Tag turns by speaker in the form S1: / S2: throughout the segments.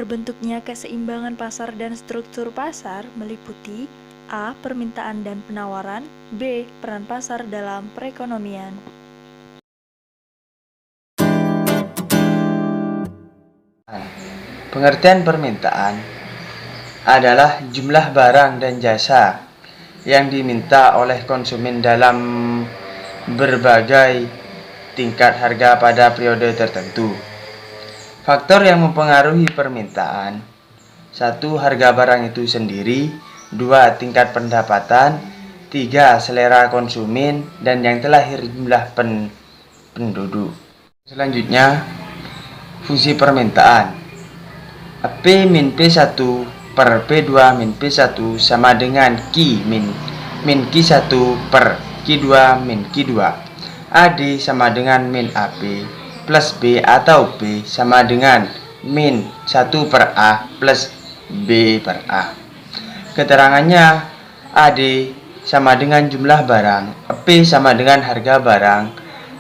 S1: Terbentuknya keseimbangan pasar dan struktur pasar meliputi A. Permintaan dan penawaran, B. Peran pasar dalam perekonomian.
S2: Pengertian permintaan adalah jumlah barang dan jasa yang diminta oleh konsumen dalam berbagai tingkat harga pada periode tertentu. Faktor yang mempengaruhi permintaan: 1. Harga barang itu sendiri, 2. Tingkat pendapatan, 3. Selera konsumen, dan yang terakhir jumlah penduduk. Selanjutnya, fungsi permintaan. P min P1 per P2 min P1 sama dengan Q min Q1 per Q2 min Q2. AD sama dengan min AP plus B atau B sama dengan min 1 per A plus B per A. Keterangannya, AD sama dengan jumlah barang, P sama dengan harga barang,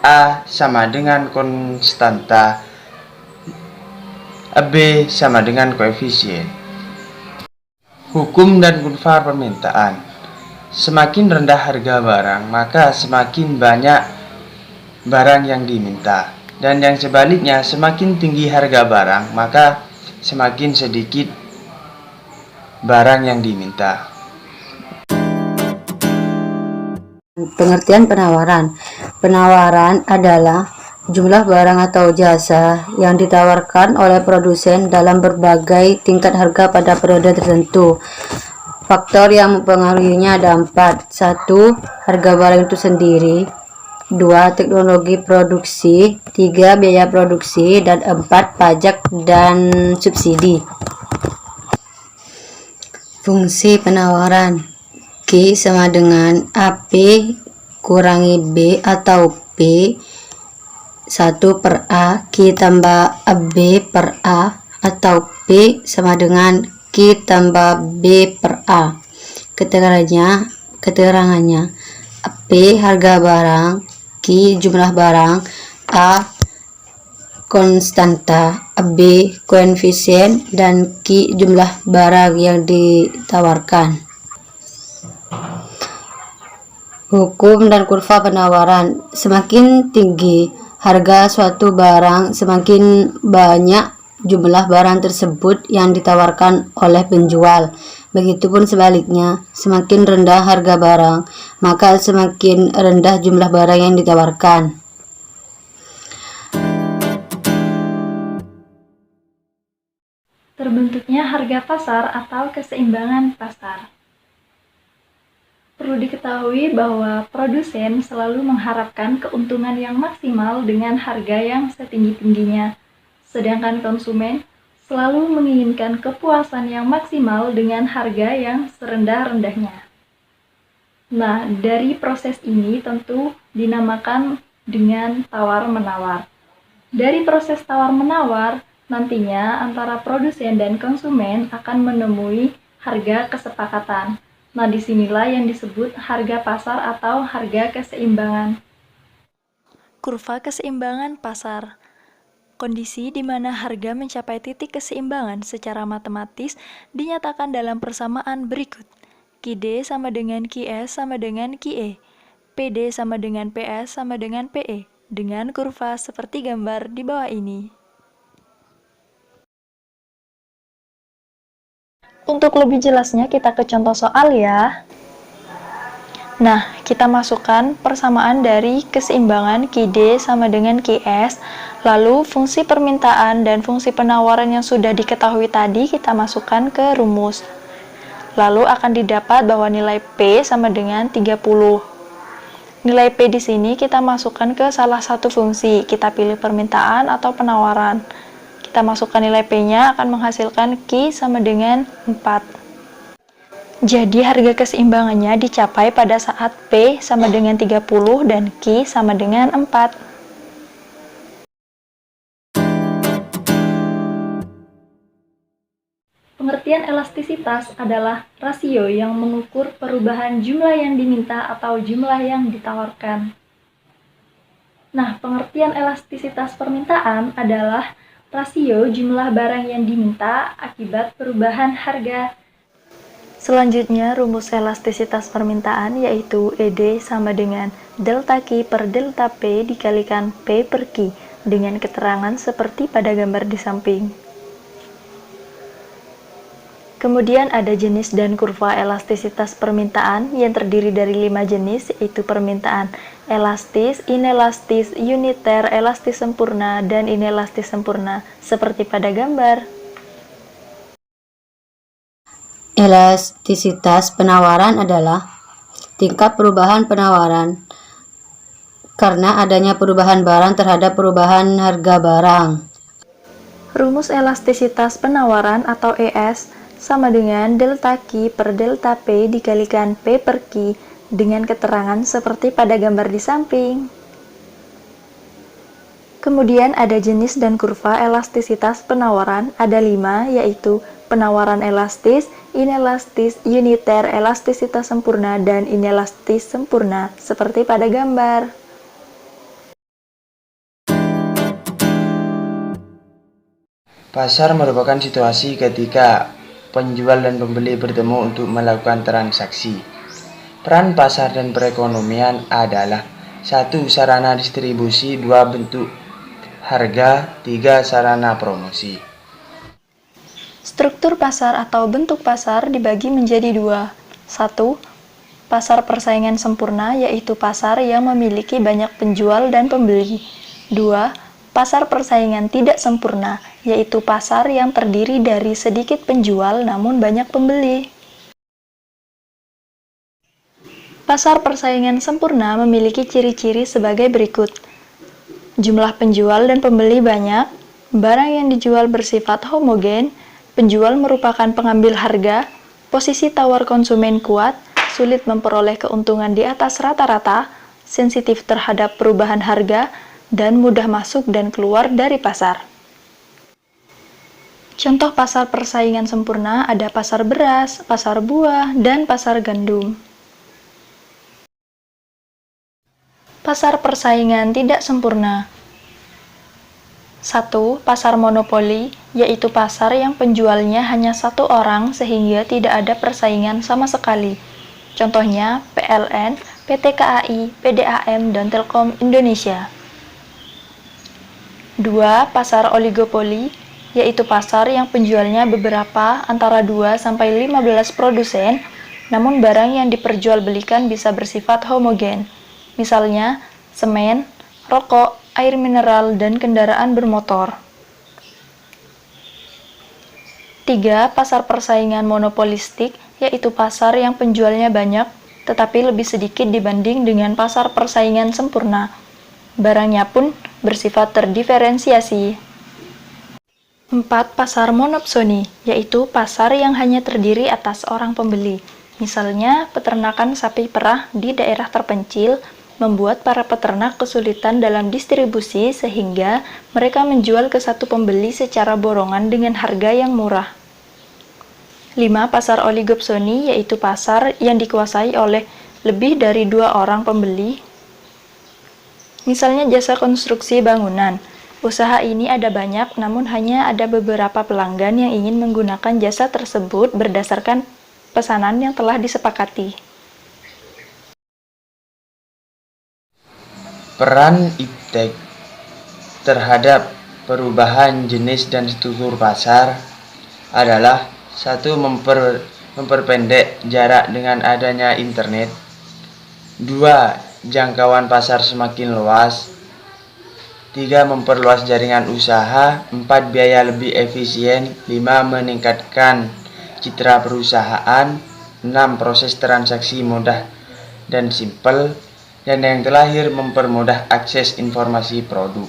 S2: A sama dengan konstanta, B sama dengan koefisien. Hukum dan kurva permintaan. Semakin rendah harga barang, maka semakin banyak barang yang diminta. Dan yang sebaliknya, semakin tinggi harga barang, maka semakin sedikit barang yang diminta.
S3: Pengertian penawaran. Penawaran adalah jumlah barang atau jasa yang ditawarkan oleh produsen dalam berbagai tingkat harga pada periode tertentu. Faktor yang mempengaruhinya ada 4. 1. Harga barang itu sendiri, 2. Teknologi produksi, 3. Biaya produksi, dan 4. Pajak dan subsidi. Fungsi penawaran. Q sama dengan AP kurangi B atau P 1 per A Q tambah B per A atau P sama dengan Q tambah B per A. Keterangannya P harga barang, Q jumlah barang, A konstanta, B koefisien, dan Q jumlah barang yang ditawarkan. Hukum dan kurva penawaran. Semakin tinggi harga suatu barang, semakin banyak jumlah barang tersebut yang ditawarkan oleh penjual. Begitupun sebaliknya, semakin rendah harga barang, maka semakin rendah jumlah barang yang ditawarkan.
S1: Terbentuknya harga pasar atau keseimbangan pasar. Perlu diketahui bahwa produsen selalu mengharapkan keuntungan yang maksimal dengan harga yang setinggi-tingginya, sedangkan konsumen selalu menginginkan kepuasan yang maksimal dengan harga yang serendah-rendahnya. Nah, dari proses ini tentu dinamakan dengan tawar-menawar. Dari proses tawar-menawar, nantinya antara produsen dan konsumen akan menemui harga kesepakatan. Nah, disinilah yang disebut harga pasar atau harga keseimbangan. Kurva keseimbangan pasar. Kondisi di mana harga mencapai titik keseimbangan secara matematis dinyatakan dalam persamaan berikut. QD sama dengan QS sama dengan QE. PD sama dengan PS sama dengan PE, dengan kurva seperti gambar di bawah ini. Untuk lebih jelasnya kita ke contoh soal ya. Nah, kita masukkan persamaan dari keseimbangan QD sama dengan QS, lalu fungsi permintaan dan fungsi penawaran yang sudah diketahui tadi kita masukkan ke rumus. Lalu akan didapat bahwa nilai P sama dengan 30. Nilai P di sini kita masukkan ke salah satu fungsi, kita pilih permintaan atau penawaran. Kita masukkan nilai P-nya akan menghasilkan Q sama dengan 4. Jadi harga keseimbangannya dicapai pada saat P sama dengan 30 dan Q sama dengan 4. Pengertian elastisitas adalah rasio yang mengukur perubahan jumlah yang diminta atau jumlah yang ditawarkan. Nah, pengertian elastisitas permintaan adalah rasio jumlah barang yang diminta akibat perubahan harga. Selanjutnya, rumus elastisitas permintaan yaitu ED sama dengan delta Q per delta P dikalikan P per Q dengan keterangan seperti pada gambar di samping. Kemudian ada jenis dan kurva elastisitas permintaan yang terdiri dari 5 jenis, yaitu permintaan elastis, inelastis, uniter, elastis sempurna, dan inelastis sempurna, seperti pada gambar.
S3: Elastisitas penawaran adalah tingkat perubahan penawaran karena adanya perubahan barang terhadap perubahan harga barang.
S1: Rumus elastisitas penawaran atau ES sama dengan delta Q per delta P dikalikan P per Q dengan keterangan seperti pada gambar di samping. Kemudian ada jenis dan kurva elastisitas penawaran, ada 5, yaitu penawaran elastis, inelastis, uniter, elastisitas sempurna, dan inelastis sempurna, seperti pada gambar.
S2: Pasar merupakan situasi ketika penjual dan pembeli bertemu untuk melakukan transaksi. Peran pasar dan perekonomian adalah 1. Sarana distribusi, 2. Bentuk harga, 3. Sarana promosi.
S1: Struktur pasar atau bentuk pasar dibagi menjadi 2. 1. Pasar persaingan sempurna, yaitu pasar yang memiliki banyak penjual dan pembeli. 2. Pasar persaingan tidak sempurna, yaitu pasar yang terdiri dari sedikit penjual namun banyak pembeli. Pasar persaingan sempurna memiliki ciri-ciri sebagai berikut. Jumlah penjual dan pembeli banyak, barang yang dijual bersifat homogen, penjual merupakan pengambil harga, posisi tawar konsumen kuat, sulit memperoleh keuntungan di atas rata-rata, sensitif terhadap perubahan harga, dan mudah masuk dan keluar dari pasar. Contoh pasar persaingan sempurna ada pasar beras, pasar buah, dan pasar gandum. Pasar persaingan tidak sempurna. 1. Pasar monopoli, yaitu pasar yang penjualnya hanya satu orang sehingga tidak ada persaingan sama sekali. Contohnya PLN, PT KAI, PDAM, dan Telkom Indonesia. 2. Pasar oligopoli, yaitu pasar yang penjualnya beberapa antara 2 sampai 15 produsen, namun barang yang diperjualbelikan bisa bersifat homogen. Misalnya, semen, rokok, air mineral, dan kendaraan bermotor. 3. Pasar persaingan monopolistik, yaitu pasar yang penjualnya banyak, tetapi lebih sedikit dibanding dengan pasar persaingan sempurna. Barangnya pun bersifat terdiferensiasi. 4. Pasar monopsoni, yaitu pasar yang hanya terdiri atas orang pembeli. Misalnya, peternakan sapi perah di daerah terpencil membuat para peternak kesulitan dalam distribusi sehingga mereka menjual ke satu pembeli secara borongan dengan harga yang murah. 5. Pasar oligopsoni, yaitu pasar yang dikuasai oleh lebih dari 2 orang pembeli. Misalnya jasa konstruksi bangunan. Usaha ini ada banyak, namun hanya ada beberapa pelanggan yang ingin menggunakan jasa tersebut berdasarkan pesanan yang telah disepakati.
S2: Peran iptek terhadap perubahan jenis dan struktur pasar adalah 1. Memperpendek jarak dengan adanya internet. 2. Jangkauan pasar semakin luas. 3. Memperluas jaringan usaha. 4. Biaya lebih efisien. 5. Meningkatkan citra perusahaan. 6. Proses transaksi mudah dan simpel. Dan yang terakhir, mempermudah akses informasi produk.